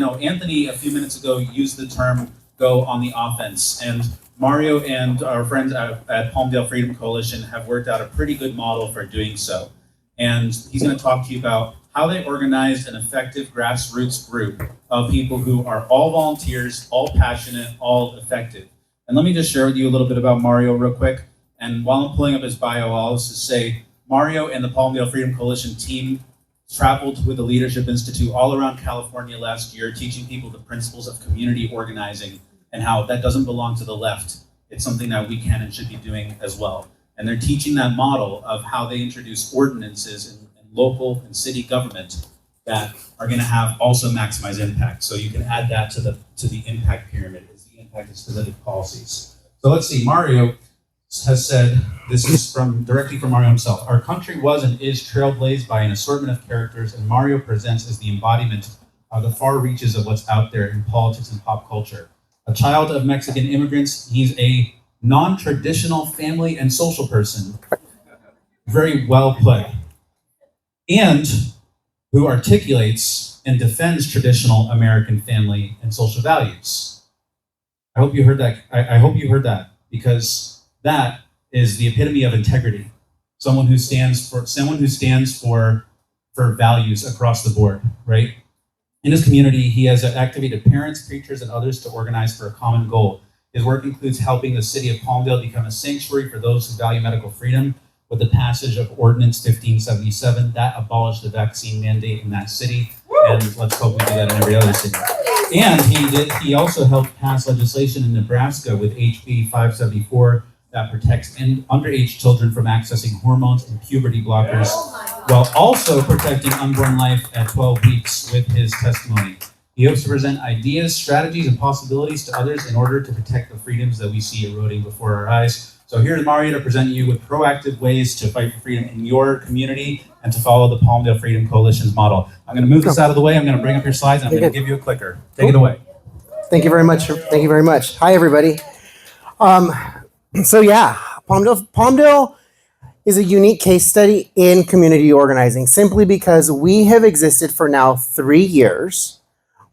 Anthony a few minutes ago used the term "go on the offense," and Mario and our friends at Palmdale Freedom Coalition have worked out a pretty good model for doing so. And he's going to talk to you about how they organized an effective grassroots group of people who are all volunteers, all passionate, all effective. And let me just share with you a little bit about Mario real quick. And while I'm pulling up his bio, I'll also say Mario and the Palmdale Freedom Coalition team traveled with the Leadership Institute all around California last year, teaching people the principles of community organizing and how that doesn't belong to the left. It's something that we can and should be doing as well. And they're teaching that model of how they introduce ordinances in local and city government that are going to have also maximize impact. So you can add that to the impact pyramid, is the impact of specific policies. So let's see, Mario has said, this is directly from Mario himself, "Our country was and is trailblazed by an assortment of characters, and Mario presents as the embodiment of the far reaches of what's out there in politics and pop culture. A child of Mexican immigrants, he's a non-traditional family and social person." Very well put. And who articulates and defends traditional American family and social values. I hope you heard that. I hope you heard that, because that is the epitome of integrity. Someone who stands for values across the board, right? In his community, he has activated parents, preachers, and others to organize for a common goal. His work includes helping the city of Palmdale become a sanctuary for those who value medical freedom with the passage of Ordinance 1577 that abolished the vaccine mandate in that city. And let's hope we do that in every other city. And he also helped pass legislation in Nebraska with HB 574 that protects underage children from accessing hormones and puberty blockers, while also protecting unborn life at 12 weeks with his testimony. He hopes to present ideas, strategies, and possibilities to others in order to protect the freedoms that we see eroding before our eyes. So here's Mario to present you with proactive ways to fight for freedom in your community and to follow the Palmdale Freedom Coalition's model. I'm going to move this out of the way. I'm going to bring up your slides, and I'm going to give you a clicker. Take it away. Thank you very much. Thank you very much. Hi, everybody. So yeah, Palmdale is a unique case study in community organizing, simply because we have existed for now 3 years.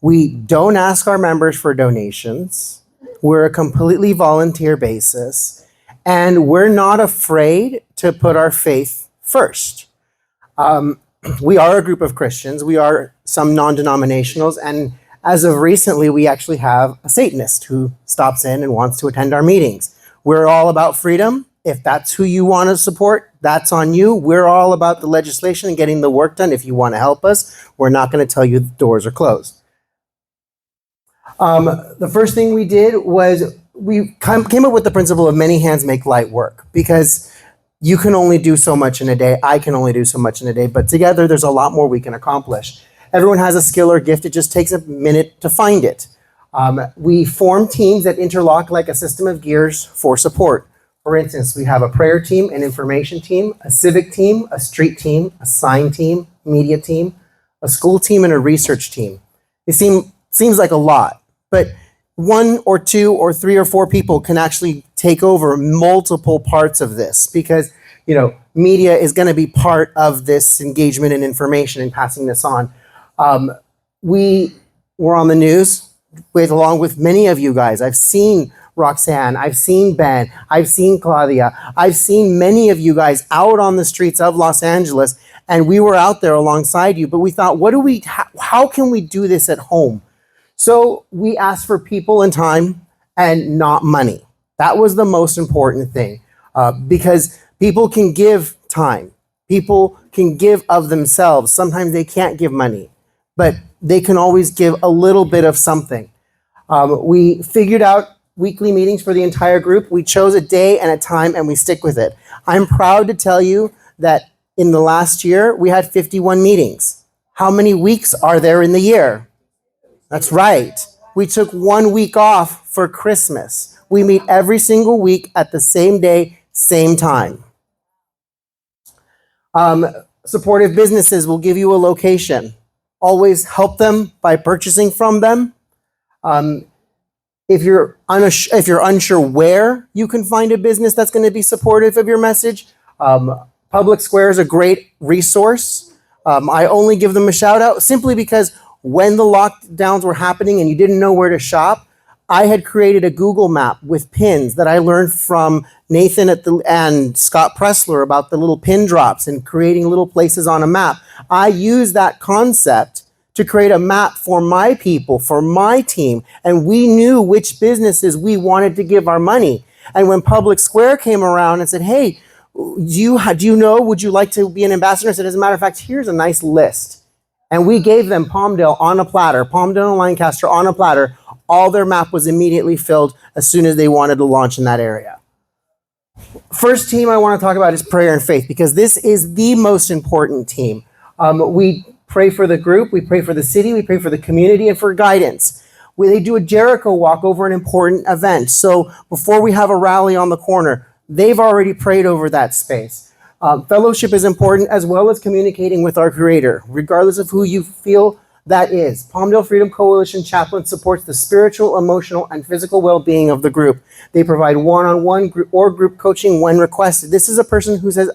We don't ask our members for donations. We're a completely volunteer basis, and we're not afraid to put our faith first. We are a group of Christians. We are some non-denominationals, and as of recently, we actually have a Satanist who stops in and wants to attend our meetings. We're all about freedom. If that's who you want to support, that's on you. We're all about the legislation and getting the work done. If you want to help us, we're not going to tell you the doors are closed. The first thing we did was we came up with the principle of many hands make light work, because you can only do so much in a day. I can only do so much in a day, but together there's a lot more we can accomplish. Everyone has a skill or gift. It just takes a minute to find it. We form teams that interlock like a system of gears for support. For instance, we have a prayer team, an information team, a civic team, a street team, a sign team, media team, a school team, and a research team. It seems like a lot, but 1 or 2 or 3 or 4 people can actually take over multiple parts of this, because media is going to be part of this engagement and information and passing this on. We were on the news along with many of you guys. I've seen Roxanne, I've seen Ben, I've seen Claudia, I've seen many of you guys out on the streets of Los Angeles, and we were out there alongside you, but we thought, how can we do this at home? So we asked for people and time and not money. That was the most important thing, because people can give time. People can give of themselves. Sometimes they can't give money, but they can always give a little bit of something. We figured out weekly meetings for the entire group. We chose a day and a time, and we stick with it. I'm proud to tell you that in the last year, we had 51 meetings. How many weeks are there in the year? That's right. We took 1 week off for Christmas. We meet every single week at the same day, same time. Supportive businesses will give you a location. Always help them by purchasing from them. If you're unsure where you can find a business that's going to be supportive of your message, Public Square is a great resource. I only give them a shout out simply because when the lockdowns were happening and you didn't know where to shop, I had created a Google map with pins that I learned from Nathan and Scott Pressler about the little pin drops and creating little places on a map. I used that concept to create a map for my people, for my team, and we knew which businesses we wanted to give our money. And when Public Square came around and said, hey, do you know, would you like to be an ambassador? I said, as a matter of fact, here's a nice list. And we gave them Palmdale on a platter, Palmdale and Lancaster on a platter. All their map was immediately filled as soon as they wanted to launch in that area. First team I want to talk about is prayer and faith, because this is the most important team. We pray for the group, we pray for the city, we pray for the community, and for guidance. They do a Jericho walk over an important event. So before we have a rally on the corner, they've already prayed over that space. Fellowship is important, as well as communicating with our Creator, regardless of who you feel that is. Palmdale Freedom Coalition Chaplain supports the spiritual, emotional, and physical well-being of the group. They provide one-on-one group coaching when requested. This is a person who says,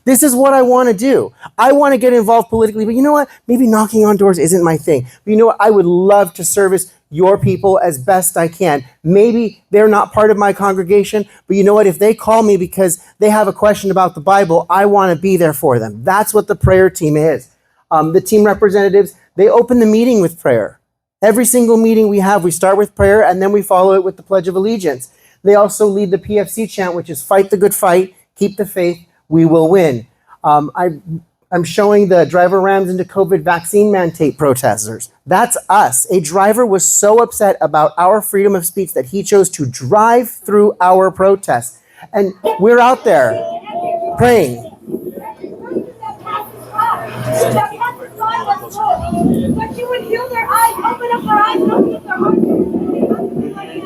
this is what I want to do. I want to get involved politically, but you know what? Maybe knocking on doors isn't my thing. But you know what? I would love to service your people as best I can. Maybe they're not part of my congregation, but you know what? If they call me because they have a question about the Bible, I want to be there for them. That's what the prayer team is. The team representatives, they open the meeting with prayer. Every single meeting we have, we start with prayer and then we follow it with the Pledge of Allegiance. They also lead the PFC chant, which is fight the good fight, keep the faith, we will win. I'm showing the driver rams into COVID vaccine mandate protesters. That's us. A driver was so upset about our freedom of speech that he chose to drive through our protests. And we're out there praying.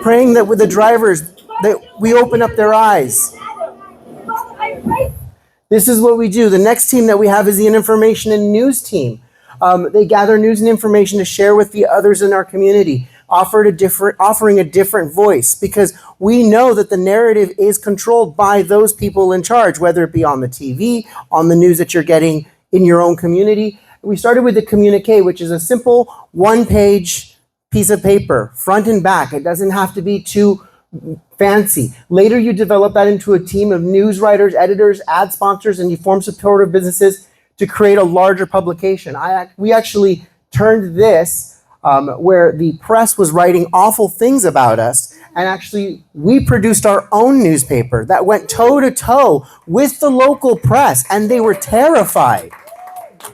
Praying that with the drivers, that we open up their eyes. This is what we do. The next team that we have is the information and news team. They gather news and information to share with the others in our community, offering a different voice, because we know that the narrative is controlled by those people in charge, whether it be on the TV, on the news that you're getting in your own community. We started with the communique, which is a simple one-page piece of paper, front and back. It doesn't have to be too fancy. Later, you develop that into a team of news writers, editors, ad sponsors, and you form supportive businesses to create a larger publication. We actually turned this, where the press was writing awful things about us, and actually we produced our own newspaper that went toe-to-toe with the local press, and they were terrified.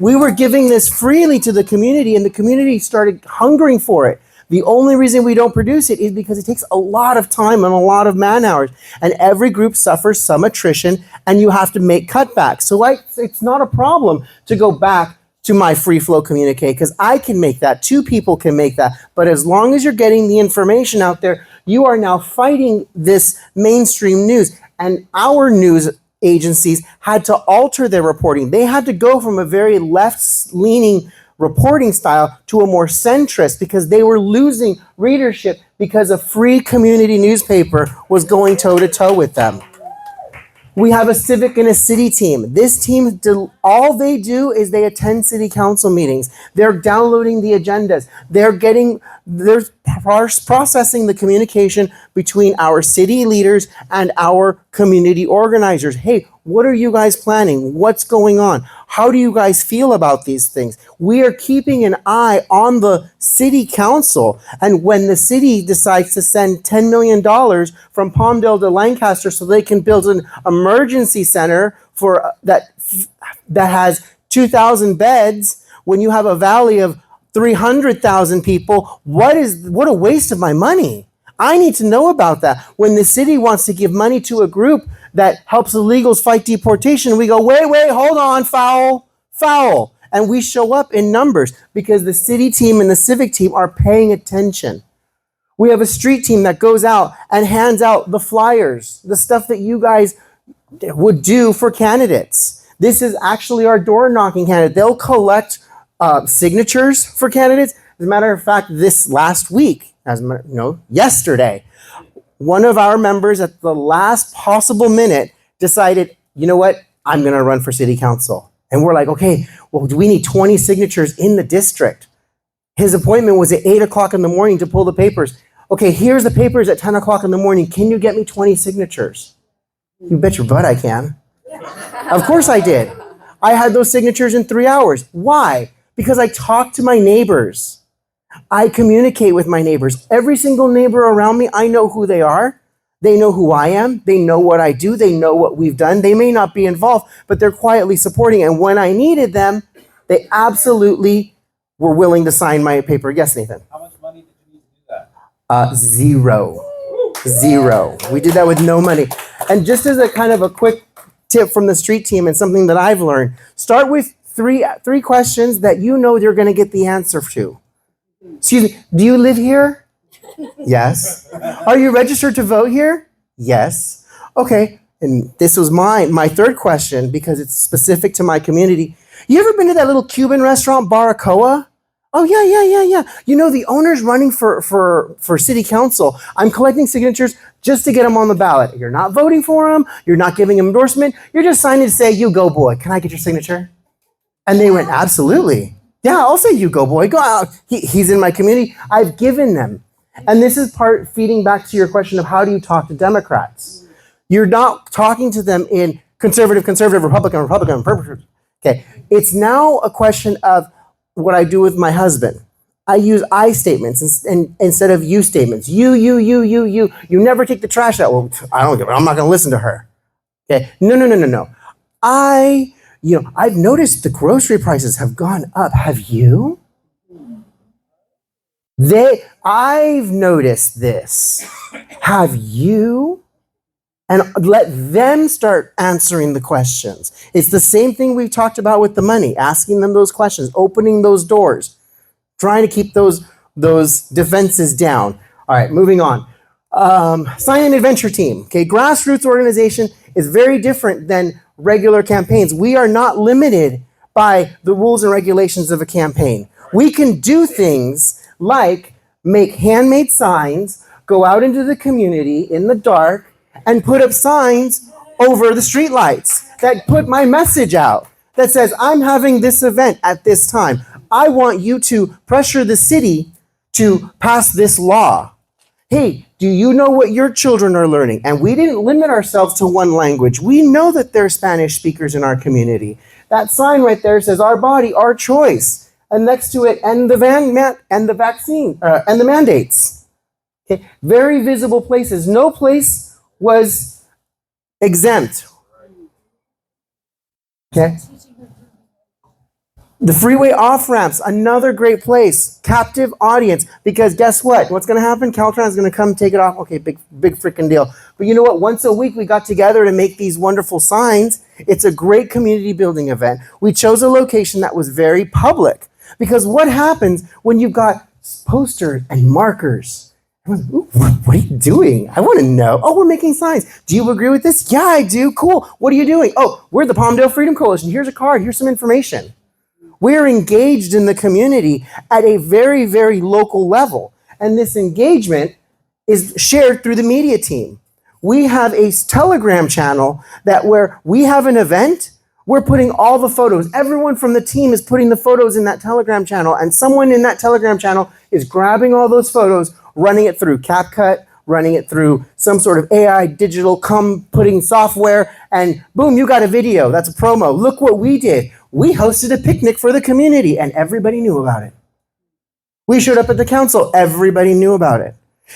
We were giving this freely to the community, and the community started hungering for it. The only reason we don't produce it is because it takes a lot of time and a lot of man hours, and every group suffers some attrition, and you have to make cutbacks. So it's not a problem to go back to my free flow communique, because I can make that. Two people can make that. But as long as you're getting the information out there, you are now fighting this mainstream news. And our news agencies had to alter their reporting. They had to go from a very left-leaning reporting style to a more centrist, because they were losing readership because a free community newspaper was going toe-to-toe with them. We have a civic and a city team. This team, all they do is they attend city council meetings. They're downloading the agendas. They're processing the communication between our city leaders and our community organizers. Hey, what are you guys planning? What's going on? How do you guys feel about these things? We are keeping an eye on the city council. And when the city decides to send $10 million from Palmdale to Lancaster so they can build an emergency center for that has 2,000 beds, when you have a valley of 300,000 people, what a waste of my money. I need to know about that. When the city wants to give money to a group that helps illegals fight deportation, we go, wait, hold on, foul. And we show up in numbers because the city team and the civic team are paying attention. We have a street team that goes out and hands out the flyers, the stuff that you guys would do for candidates. This is actually our door knocking candidate. They'll collect signatures for candidates. As a matter of fact, this last week, yesterday, one of our members at the last possible minute decided, you know what, I'm going to run for city council. And we're like, okay, well, do we need 20 signatures in the district? His appointment was at 8 o'clock in the morning to pull the papers. Okay, here's the papers at 10 o'clock in the morning. Can you get me 20 signatures? You bet your butt I can. Of course I did. I had those signatures in 3 hours. Why? Because I talked to my neighbors. I communicate with my neighbors. Every single neighbor around me, I know who they are. They know who I am. They know what I do. They know what we've done. They may not be involved, but they're quietly supporting. And when I needed them, they absolutely were willing to sign my paper. Yes, Nathan? How much money did you need to do that? Zero. Zero. We did that with no money. And just as a kind of a quick tip from the street team and something that I've learned, start with three questions that you know you're going to get the answer to. Excuse me, do you live here? Yes. Are you registered to vote here? Yes. Okay, and this was my third question because it's specific to my community. You ever been to that little Cuban restaurant, Baracoa? Oh, yeah. You know, the owner's running for city council. I'm collecting signatures just to get him on the ballot. You're not voting for him. You're not giving him endorsement. You're just signing to say, you go, boy. Can I get your signature? And they went, absolutely. Yeah, I'll say you go, boy. Go out. He's in my community. I've given them. And this is part feeding back to your question of how do you talk to Democrats? You're not talking to them in conservative, Republican. Okay. It's now a question of what I do with my husband. I use I statements instead of you statements. You. You never take the trash out. Well, I don't give it. I'm not going to listen to her. Okay. No. I've noticed the grocery prices have gone up. Have you? I've noticed this. Have you? And let them start answering the questions. It's the same thing we've talked about with the money, asking them those questions, opening those doors, trying to keep those defenses down. All right, moving on. Sign and Adventure Team. Okay, grassroots organization is very different than regular campaigns. We are not limited by the rules and regulations of a campaign. We can do things like make handmade signs, go out into the community in the dark, and put up signs over the streetlights that put my message out that says, I'm having this event at this time. I want you to pressure the city to pass this law. Hey, do you know what your children are learning? And we didn't limit ourselves to one language. We know that there are Spanish speakers in our community. That sign right there says, our body, our choice. And next to it, and the vaccine, and the mandates. Okay, very visible places. No place was exempt. Okay. The freeway off-ramps, another great place. Captive audience. Because guess what? What's going to happen? Caltrans is going to come take it off. Okay, big freaking deal. But you know what? Once a week, we got together to make these wonderful signs. It's a great community building event. We chose a location that was very public. Because what happens when you've got posters and markers? Ooh, what are you doing? I want to know. Oh, we're making signs. Do you agree with this? Yeah, I do. Cool. What are you doing? Oh, we're the Palmdale Freedom Coalition. Here's a card. Here's some information. We're engaged in the community at a very, very local level. And this engagement is shared through the media team. We have a Telegram channel that where we have an event, we're putting all the photos. Everyone from the team is putting the photos in that Telegram channel. And someone in that Telegram channel is grabbing all those photos, running it through CapCut, running it through some sort of AI digital putting software, and boom, you got a video. That's a promo. Look what we did. We hosted a picnic for the community, and everybody knew about it. We showed up at the council. Everybody knew about it.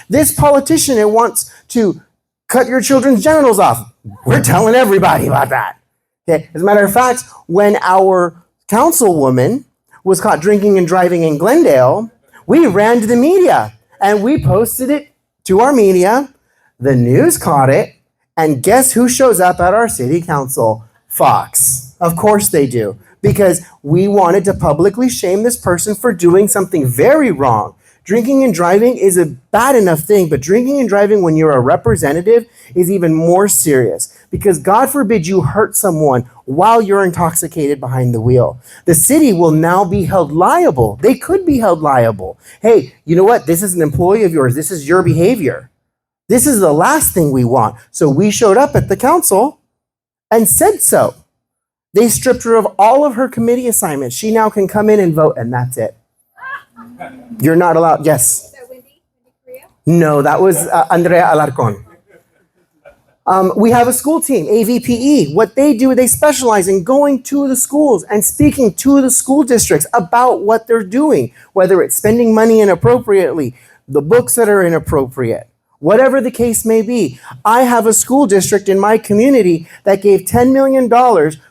This politician that wants to cut your children's genitals off, we're telling everybody about that. Okay. As a matter of fact, when our councilwoman was caught drinking and driving in Glendale, we ran to the media and we posted it to our media. The news caught it. And guess who shows up at our city council? Fox. Of course they do. Because we wanted to publicly shame this person for doing something very wrong. Drinking and driving is a bad enough thing, but drinking and driving when you're a representative is even more serious. Because God forbid you hurt someone while you're intoxicated behind the wheel. The city will now be held liable. They could be held liable. Hey, you know what? This is an employee of yours. This is your behavior. This is the last thing we want. So we showed up at the council and said so. They stripped her of all of her committee assignments. She now can come in and vote, and that's it. You're not allowed. Yes. Is that Wendy? Wendy Korea? No, that was Andrea Alarcon. We have a school team, AVPE. What they do, they specialize in going to the schools and speaking to the school districts about what they're doing, whether it's spending money inappropriately, the books that are inappropriate, whatever the case may be. I have a school district in my community that gave $10 million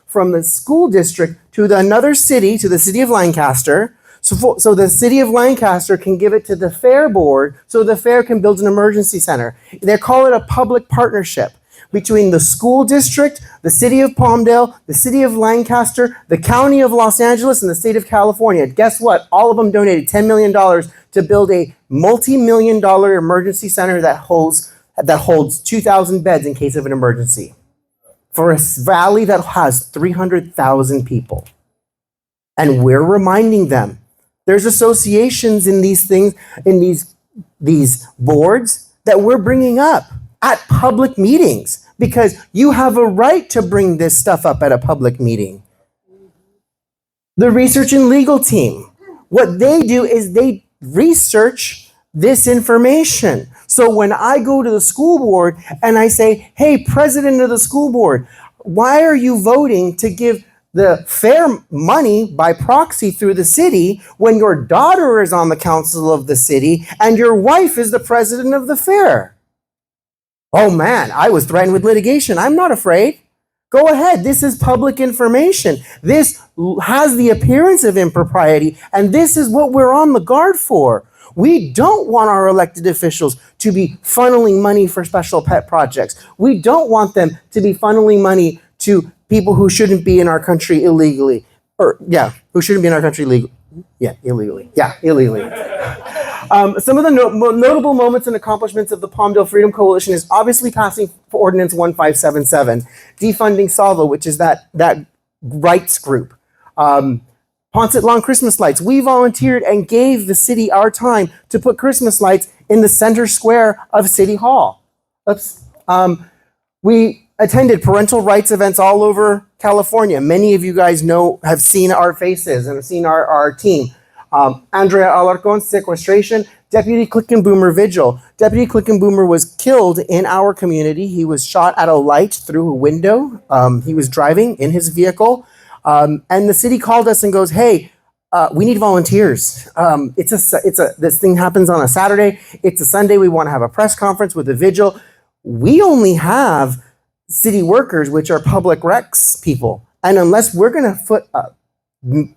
from the school district to another city, to the city of Lancaster, so the city of Lancaster can give it to the fair board so the fair can build an emergency center. They call it a public partnership between the school district, the city of Palmdale, the city of Lancaster, the county of Los Angeles, and the state of California. Guess what? All of them donated $10 million to build a multi-million-dollar emergency center that holds 2,000 beds in case of an emergency for a valley that has 300,000 people. And we're reminding them. There's associations in these things, in these boards that we're bringing up at public meetings because you have a right to bring this stuff up at a public meeting. The research and legal team, what they do is they research this information. So when I go to the school board and I say, hey, president of the school board, why are you voting to give the fair money by proxy through the city when your daughter is on the council of the city and your wife is the president of the fair? Oh man, I was threatened with litigation. I'm not afraid. Go ahead. This is public information. This has the appearance of impropriety, and this is what we're on the guard for. We don't want our elected officials to be funneling money for special pet projects. We don't want them to be funneling money to people who shouldn't be in our country illegally. Who shouldn't be in our country illegally. Illegally. Some of the notable moments and accomplishments of the Palmdale Freedom Coalition is obviously passing Ordinance 1577, defunding Salvo, which is that rights group. Ponce Lawn Christmas lights. We volunteered and gave the city our time to put Christmas lights in the center square of City Hall. We attended parental rights events all over California. Many of you guys have seen our faces and have seen our team. Andrea Alarcon, sequestration. Deputy Click and Boomer vigil. Deputy Click and Boomer was killed in our community. He was shot at a light through a window. He was driving in his vehicle. And the city called us and goes, hey, we need volunteers. This thing happens on a Saturday. It's a Sunday. We want to have a press conference with a vigil. We only have city workers, which are public recs people. And unless we're going to foot a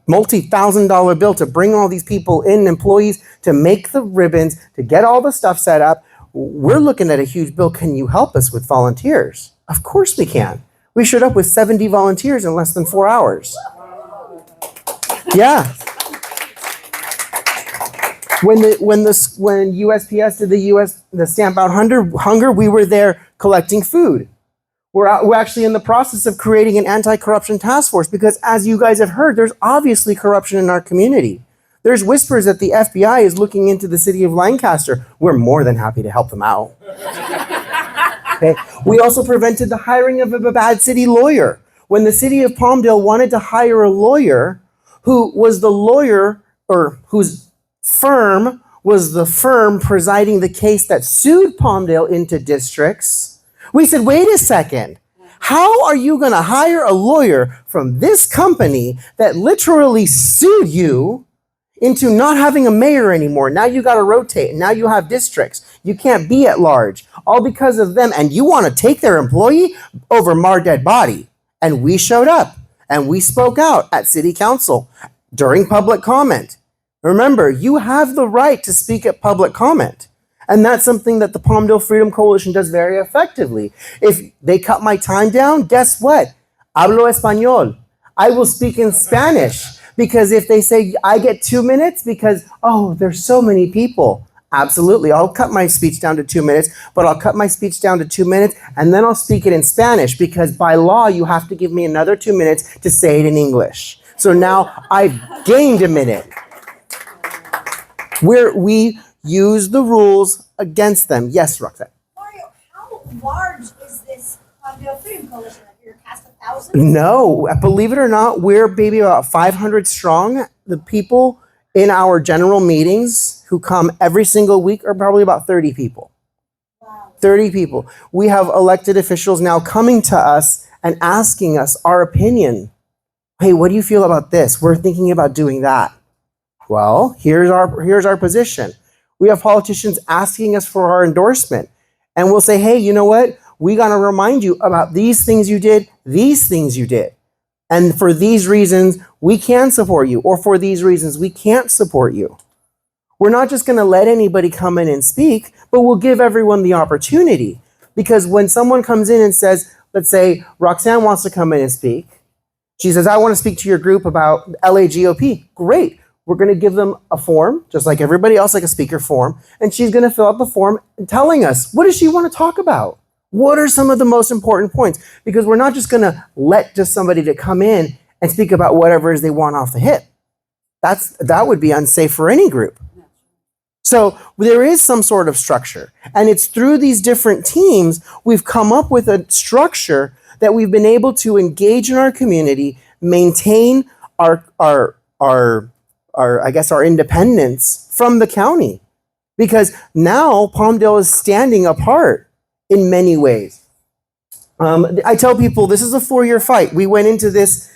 multi-$1,000 bill to bring all these people in, employees, to make the ribbons, to get all the stuff set up, we're looking at a huge bill. Can you help us with volunteers? Of course we can. We showed up with 70 volunteers in less than 4 hours. Yeah. When USPS did the Stamp Out Hunger, we were there collecting food. We're actually in the process of creating an anti-corruption task force because, as you guys have heard, there's obviously corruption in our community. There's whispers that the FBI is looking into the city of Lancaster. We're more than happy to help them out. Okay. We also prevented the hiring of a bad city lawyer. When the city of Palmdale wanted to hire a lawyer who was the lawyer, or whose firm was the firm presiding the case that sued Palmdale into districts, we said, wait a second. How are you going to hire a lawyer from this company that literally sued you into not having a mayor anymore? Now you got to rotate, and now you have districts. You can't be at large, all because of them. And you want to take their employee over our dead body. And we showed up, and we spoke out at city council during public comment. Remember, you have the right to speak at public comment. And that's something that the Palmdale Freedom Coalition does very effectively. If they cut my time down, guess what? Hablo español. I will speak in Spanish. Because if they say I get 2 minutes because, there's so many people. Absolutely. I'll cut my speech down to 2 minutes, but I'll cut my speech down to 2 minutes and then I'll speak it in Spanish because by law, you have to give me another 2 minutes to say it in English. So now I've gained a minute. We use the rules against them. Yes, Roxanne. Mario, how large is this Palmdale Freedom Coalition? Like you're past 1,000? No, believe it or not, we're maybe about 500 strong. The people In our general meetings, who come every single week, are probably about 30 people. Wow. 30 people. We have elected officials now coming to us and asking us our opinion. Hey, what do you feel about this? We're thinking about doing that. Well, here's our position. We have politicians asking us for our endorsement. And we'll say, hey, you know what? We got to remind you about these things you did, these things you did. And for these reasons, we can support you. Or for these reasons, we can't support you. We're not just going to let anybody come in and speak, but we'll give everyone the opportunity. Because when someone comes in and says, let's say Roxanne wants to come in and speak. She says, I want to speak to your group about LA GOP. Great. We're going to give them a form, just like everybody else, like a speaker form. And she's going to fill out the form telling us, what does she want to talk about? What are some of the most important points? Because we're not just going to let just somebody to come in and speak about whatever it is they want off the hip. That would be unsafe for any group. So there is some sort of structure. And it's through these different teams, we've come up with a structure that we've been able to engage in our community, maintain our independence from the county. Because now Palmdale is standing apart in many ways. I tell people this is a 4-year fight. We went into this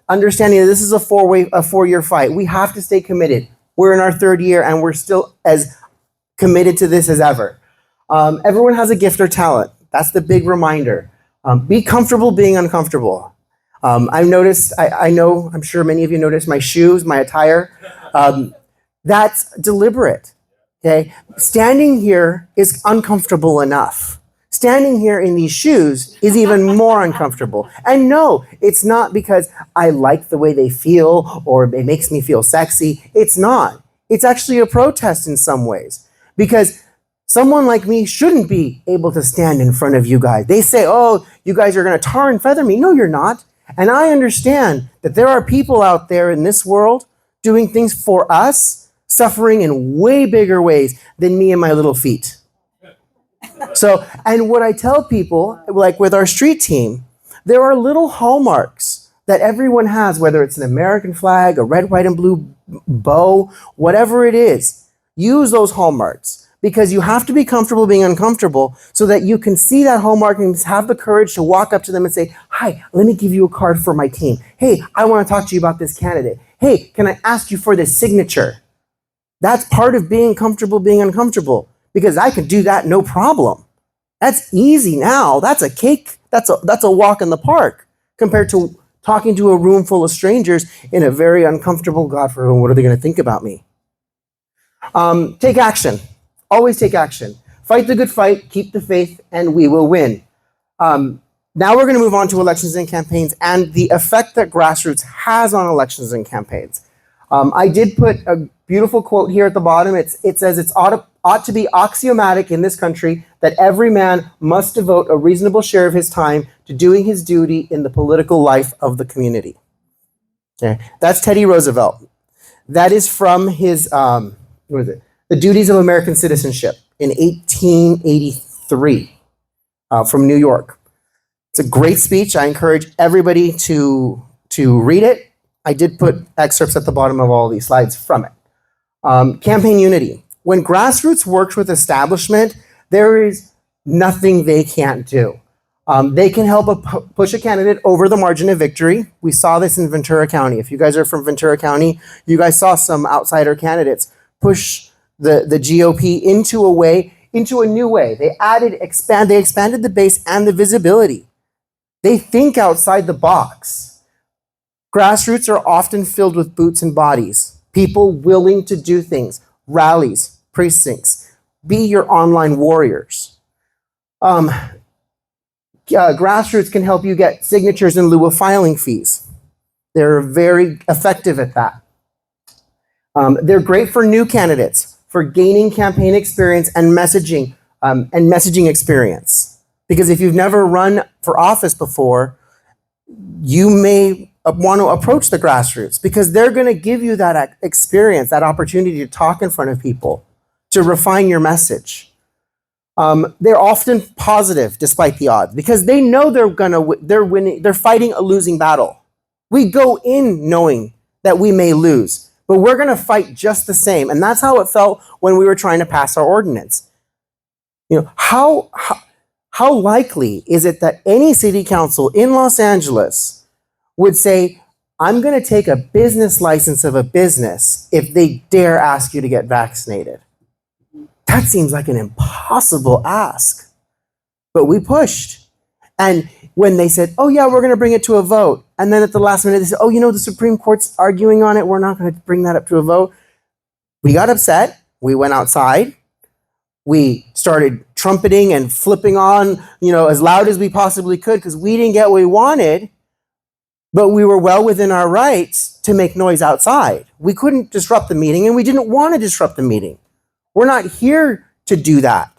understanding that this is a 4-year fight. We have to stay committed. We're in our 3rd year and we're still as committed to this as ever. Everyone has a gift or talent. That's the big reminder. Be comfortable being uncomfortable. I've noticed, I'm sure many of you noticed my shoes, my attire. That's deliberate. Okay? Standing here is uncomfortable enough. Standing here in these shoes is even more uncomfortable. And no, it's not because I like the way they feel or it makes me feel sexy. It's not. It's actually a protest in some ways. Because someone like me shouldn't be able to stand in front of you guys. They say, oh, you guys are going to tar and feather me. No, you're not. And I understand that there are people out there in this world doing things for us, suffering in way bigger ways than me and my little feet. So, and what I tell people, like with our street team, there are little hallmarks that everyone has, whether it's an American flag, a red, white, and blue bow, whatever it is. Use those hallmarks because you have to be comfortable being uncomfortable so that you can see that hallmark and have the courage to walk up to them and say, hi, let me give you a card for my team. Hey, I want to talk to you about this candidate. Hey, can I ask you for this signature? That's part of being comfortable being uncomfortable. Because I can do that no problem. That's easy now. That's a cake. That's a walk in the park compared to talking to a room full of strangers in a very uncomfortable, God forbid, what are they going to think about me? Take action. Always take action. Fight the good fight, keep the faith, and we will win. Now we're going to move on to elections and campaigns and the effect that Grassroots has on elections and campaigns. I did put a beautiful quote here at the bottom. It says it's ought to be axiomatic in this country that every man must devote a reasonable share of his time to doing his duty in the political life of the community. Okay, that's Teddy Roosevelt. That is from his, The Duties of American Citizenship in 1883 from New York. It's a great speech. I encourage everybody to read it. I did put excerpts at the bottom of all these slides from it. Campaign unity. When Grassroots works with establishment, there is nothing they can't do. They can help push a candidate over the margin of victory. We saw this in Ventura County. If you guys are from Ventura County, you guys saw some outsider candidates push the GOP into a new way. They expanded the base and the visibility. They think outside the box. Grassroots are often filled with boots and bodies, people willing to do things, rallies, precincts, be your online warriors. Grassroots can help you get signatures in lieu of filing fees. They're very effective at that. They're great for new candidates, for gaining campaign experience and messaging experience. Because if you've never run for office before, you may want to approach the Grassroots because they're going to give you that experience, that opportunity to talk in front of people, to refine your message. They're often positive despite the odds because they know they're winning, they're fighting a losing battle. We go in knowing that we may lose, but we're going to fight just the same. And that's how it felt when we were trying to pass our ordinance. You know, how likely is it that any city council in Los Angeles would say, I'm going to take a business license of a business if they dare ask you to get vaccinated? That seems like an impossible ask. But we pushed. And when they said, oh yeah, we're going to bring it to a vote, and then at the last minute they said, oh, you know, the Supreme Court's arguing on it, we're not going to bring that up to a vote. We got upset. We went outside. We started trumpeting and flipping on, you know, as loud as we possibly could because we didn't get what we wanted, but we were well within our rights to make noise outside. We couldn't disrupt the meeting, and we didn't want to disrupt the meeting. We're not here to do that.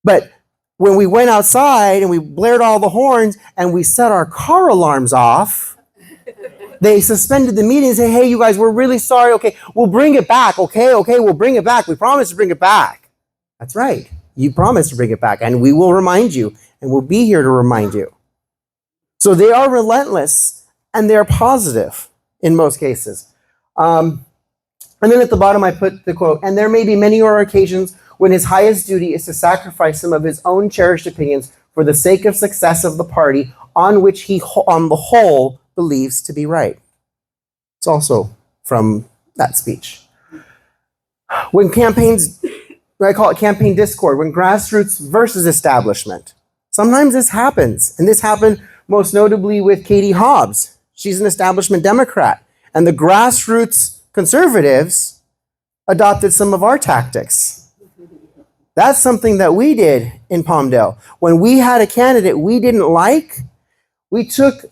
But when we went outside and we blared all the horns and we set our car alarms off, they suspended the meeting and said, hey, you guys, we're really sorry. Okay, we'll bring it back. Okay, we'll bring it back. We promise to bring it back. That's right. You promised to bring it back, and we will remind you, and we'll be here to remind you. So they are relentless, and they're positive in most cases. And then at the bottom, I put the quote, and there may be many or occasions when his highest duty is to sacrifice some of his own cherished opinions for the sake of success of the party on which he, on the whole, believes to be right. It's also from that speech. When campaigns, I call it campaign discord, when grassroots versus establishment. Sometimes this happens, and this happened most notably with Katie Hobbs. She's an establishment Democrat, and the grassroots conservatives adopted some of our tactics. That's something that we did in Palmdale. When we had a candidate we didn't like, we took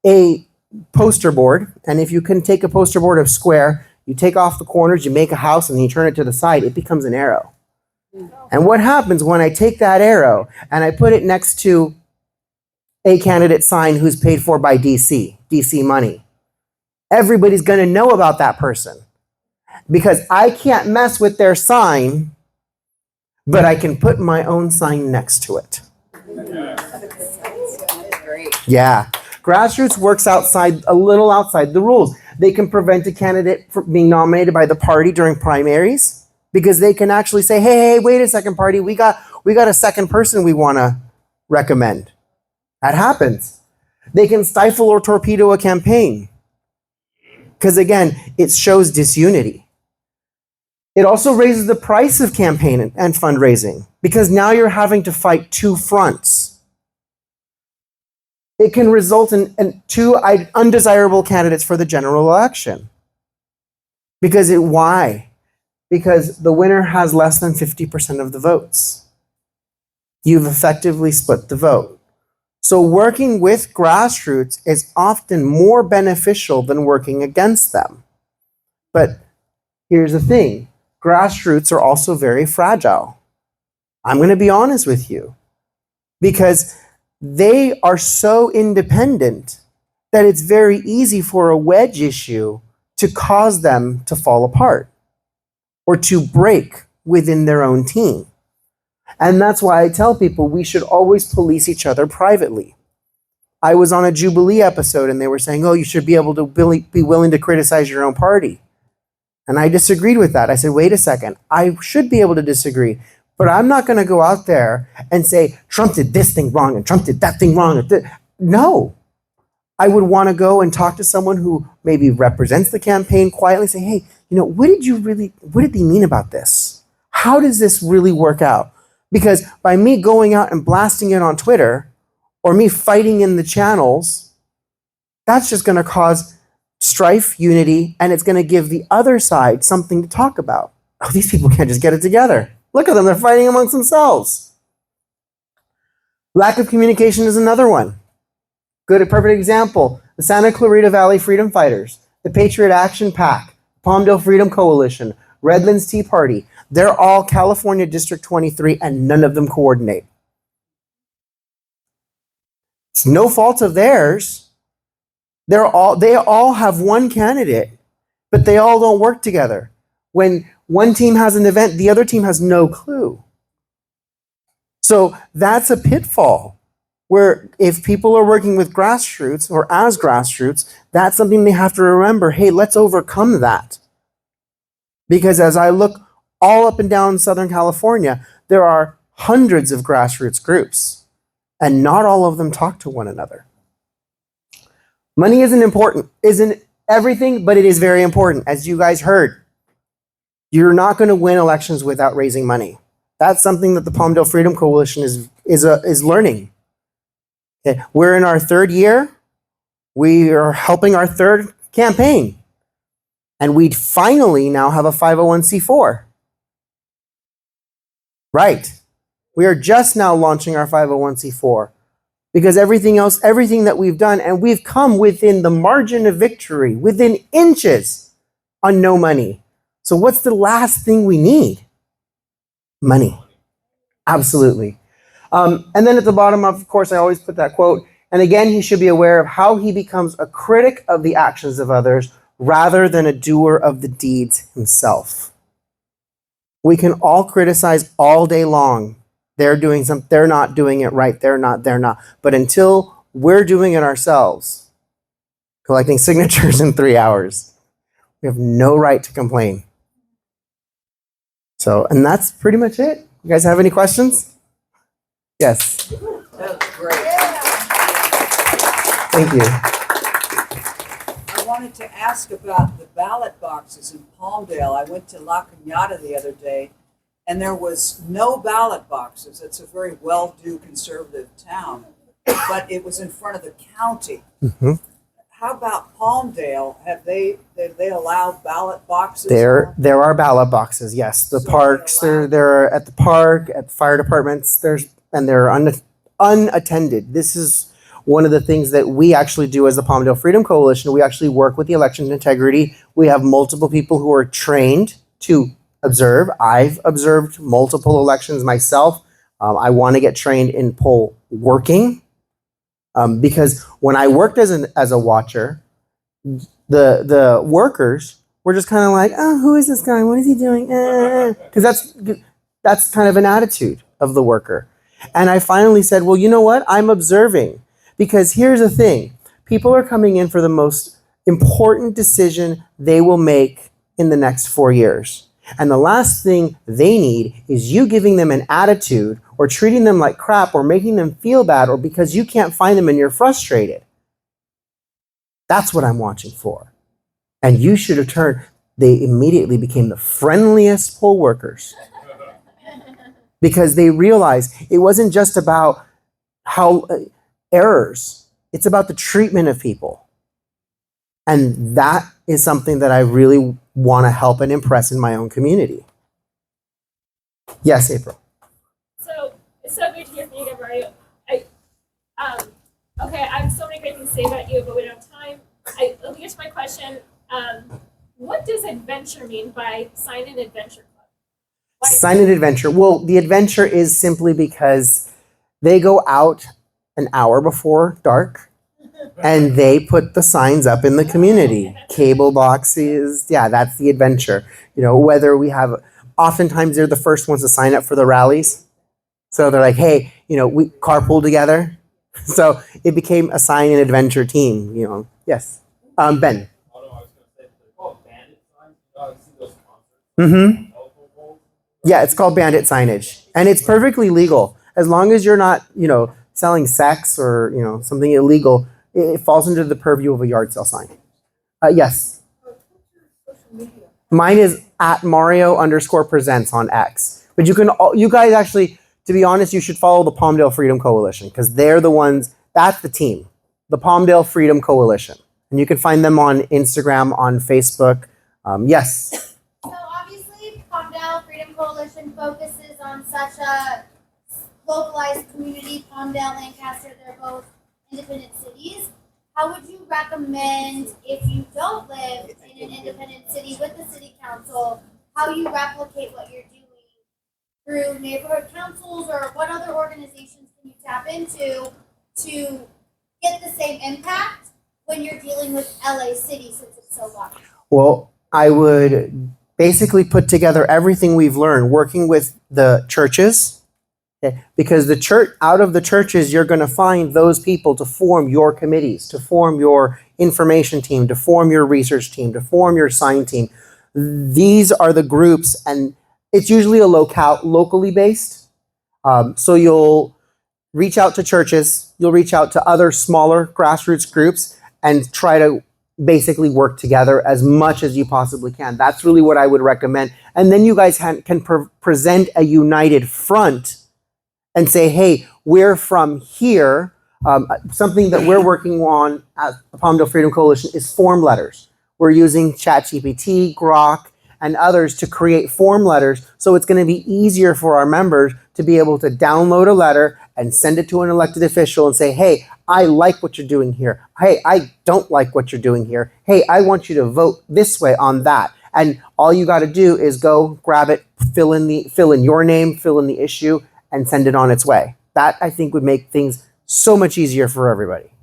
a poster board, and if you can take a poster board of square, you take off the corners, you make a house, and then you turn it to the side, it becomes an arrow. And what happens when I take that arrow and I put it next to a candidate sign who's paid for by DC money? Everybody's going to know about that person because I can't mess with their sign, but I can put my own sign next to it. Yeah. Grassroots works a little outside the rules. They can prevent a candidate from being nominated by the party during primaries because they can actually say, hey, wait a second, party, we got a second person we want to recommend. That happens. They can stifle or torpedo a campaign because, again, it shows disunity. It also raises the price of campaign and fundraising because now you're having to fight two fronts. It can result in two undesirable candidates for the general election. Why? Because the winner has less than 50% of the votes. You've effectively split the vote. So working with grassroots is often more beneficial than working against them. But here's the thing. Grassroots are also very fragile. I'm going to be honest with you. Because they are so independent that it's very easy for a wedge issue to cause them to fall apart or to break within their own team. And that's why I tell people we should always police each other privately. I was on a Jubilee episode and they were saying, oh, you should be able to be willing to criticize your own party. And I disagreed with that. I said, wait a second, I should be able to disagree, but I'm not going to go out there and say, Trump did this thing wrong and Trump did that thing wrong. No. I would want to go and talk to someone who maybe represents the campaign quietly and say, hey, you know, what did they mean about this? How does this really work out? Because by me going out and blasting it on Twitter or me fighting in the channels, that's just going to cause strife, unity, and it's going to give the other side something to talk about. Oh, these people can't just get it together. Look at them, they're fighting amongst themselves. Lack of communication is another one. Good, a perfect example, the Santa Clarita Valley Freedom Fighters, the Patriot Action PAC, Palmdale Freedom Coalition, Redlands Tea Party. They're all California District 23 and none of them coordinate. It's no fault of theirs. They all have one candidate, but they all don't work together. When one team has an event, the other team has no clue. So that's a pitfall where if people are working with grassroots or as grassroots, that's something they have to remember. Hey, let's overcome that. Because as I look all up and down Southern California, there are hundreds of grassroots groups, and not all of them talk to one another. Money isn't everything, but it is very important. As you guys heard, you're not going to win elections without raising money. That's something that the Palmdale Freedom Coalition is learning. Okay. We're in our third year. We are helping our third campaign. And we finally now have a 501c4. Right. We are just now launching our 501c4 because everything that we've done, and we've come within the margin of victory, within inches on no money. So what's the last thing we need? Money. Absolutely. And then at the bottom, of course, I always put that quote. And again, he should be aware of how he becomes a critic of the actions of others rather than a doer of the deeds himself. We can all criticize all day long. They're doing something, they're not doing it right, they're not. But until we're doing it ourselves, collecting signatures in 3 hours, we have no right to complain. So, and that's pretty much it. You guys have any questions? Yes. That was great. Thank you. I wanted to ask about the ballot boxes in Palmdale. I went to La Cañada the other day, and there was no ballot boxes. It's a very well-do conservative town, but it was in front of the county. Mm-hmm. How about Palmdale? Have they allowed ballot boxes? There are ballot boxes. Yes, the So parks. they're allowed- They're at the park, at fire departments. They're unattended. This is one of the things that we actually do as the Palmdale Freedom Coalition. We actually work with the election integrity. We have multiple people who are trained to observe. I've observed multiple elections myself. I want to get trained in poll working. Because when I worked as a watcher, the workers were just kind of like, oh, who is this guy? What is he doing? Because that's kind of an attitude of the worker. And I finally said, well, you know what? I'm observing. Because here's the thing. People are coming in for the most important decision they will make in the next 4 years. And the last thing they need is you giving them an attitude or treating them like crap or making them feel bad or because you can't find them and you're frustrated. That's what I'm watching for. And you should have turned. They immediately became the friendliest poll workers because they realized it wasn't just about how errors. It's about the treatment of people. And that is something that I really want to help and impress in my own community. Yes, April. So it's so great to hear from you again, Mario. Okay, I have so many great things to say about you, but we don't have time. Let me get to my question. What does adventure mean by sign an adventure club? Sign an adventure. Well, the adventure is simply because they go out an hour before dark and they put the signs up in the community. Cable boxes. Yeah, that's the adventure. You know, whether we have, oftentimes they're the first ones to sign up for the rallies. So they're like, hey, you know, we carpool together. So it became a sign and adventure team, you know. Yes. Ben. Mm-hmm. Yeah, it's called bandit signage. And it's perfectly legal. As long as you're not, you know, selling sex or, you know, something illegal, it falls into the purview of a yard sale sign. Yes. Mine is at Mario_presents on X. But you guys actually, to be honest, you should follow the Palmdale Freedom Coalition because they're the ones, that's the team, the Palmdale Freedom Coalition. And you can find them on Instagram, on Facebook. Yes. So obviously, Palmdale Freedom Coalition focuses on such a localized community. Palmdale, Lancaster, they're both independent cities. How would you recommend, if you don't live in an independent city with the city council, how you replicate what you're doing through neighborhood councils, or what other organizations can you tap into to get the same impact when you're dealing with LA City since it's so large? Well, I would basically put together everything we've learned working with the churches. Okay? Because the church, out of the churches, you're going to find those people to form your committees, to form your information team, to form your research team, to form your sign team. these are the groups, and it's usually locally based. So you'll reach out to churches, you'll reach out to other smaller grassroots groups, and try to basically work together as much as you possibly can. That's really what I would recommend. And then you guys can present a united front and say, hey, we're from here. Something that we're working on at the Palmdale Freedom Coalition is form letters. We're using ChatGPT, Grok, and others to create form letters. So it's going to be easier for our members to be able to download a letter and send it to an elected official and say, hey, I like what you're doing here. Hey, I don't like what you're doing here. Hey, I want you to vote this way on that. And all you got to do is go grab it, fill in your name, fill in the issue, and send it on its way. That, I think, would make things so much easier for everybody.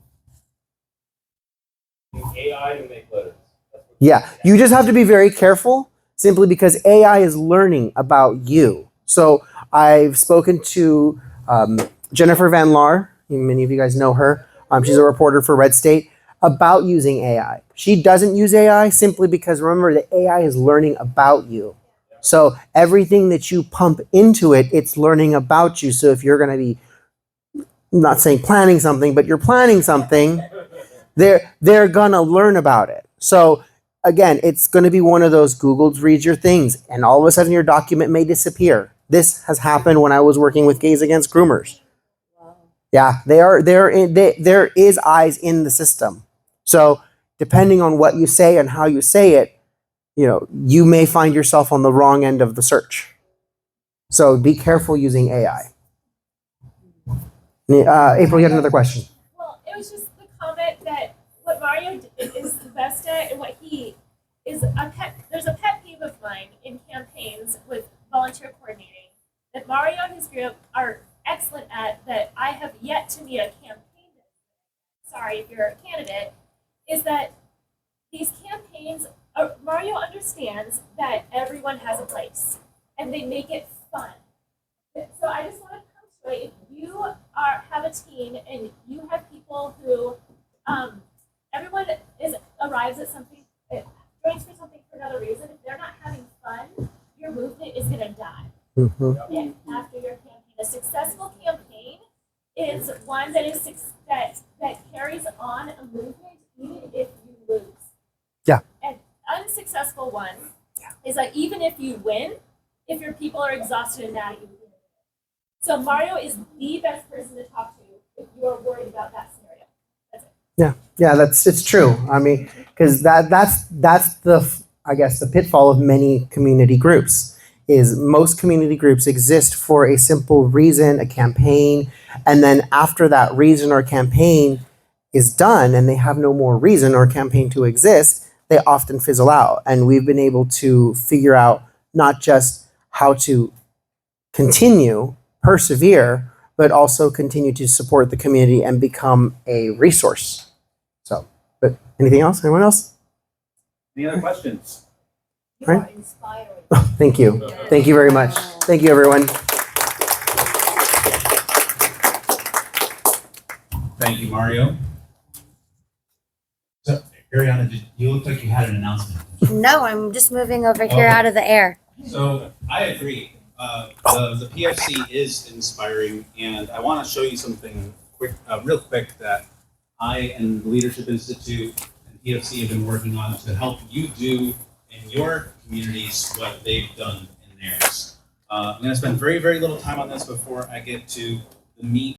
AI to make letters. Yeah, you just have to be very careful simply because AI is learning about you. So I've spoken to Jennifer Van Laar, many of you guys know her. She's a reporter for Red State, about using AI. She doesn't use AI simply because, remember, the AI is learning about you. So everything that you pump into it, it's learning about you. So if you're going to be, I'm not saying planning something, but you're planning something, they're going to learn about it. So again, it's going to be one of those Google reads your things, and all of a sudden your document may disappear. This has happened when I was working with Gays Against Groomers. Yeah, there is eyes in the system. So depending on what you say and how you say it, you may find yourself on the wrong end of the search. So be careful using AI. April, you had another question. Well, it was just the comment that what Mario is the best at, and what he is there's a pet peeve of mine in campaigns with volunteer coordinating that Mario and his group are excellent at, that I have yet to meet a campaign. Sorry if you're a candidate, is that these campaigns, Mario understands that everyone has a place, and they make it fun. So I just want to punctuate, if you have a team and you have people who, everyone arrives at something, joins for something for another reason, if they're not having fun, your movement is going to die. Mm-hmm. After your campaign, a successful campaign is one that is that carries on a movement even if you lose. Yeah. An unsuccessful one is like, even if you win, if your people are exhausted and mad at you. So Mario is the best person to talk to if you are worried about that scenario. That's it. Yeah, it's true. I mean, because that's the, I guess, the pitfall of many community groups. Is most community groups exist for a simple reason, a campaign, and then after that reason or campaign is done and they have no more reason or campaign to exist, they often fizzle out. And we've been able to figure out not just how to persevere, but also continue to support the community and become a resource. So, but anything else? Anyone else? Any other questions? You Right. are inspiring. Oh, thank you. Thank you very much. Thank you, everyone. Thank you, Mario. So, Ariana, you look like you had an announcement. No, I'm just moving over here Okay. out of the air. So I agree. The PFC is inspiring, and I want to show you something real quick that I and the Leadership Institute and PFC have been working on to help you do in your communities what they've done in theirs. I'm going to spend very, very little time on this before I get to the meat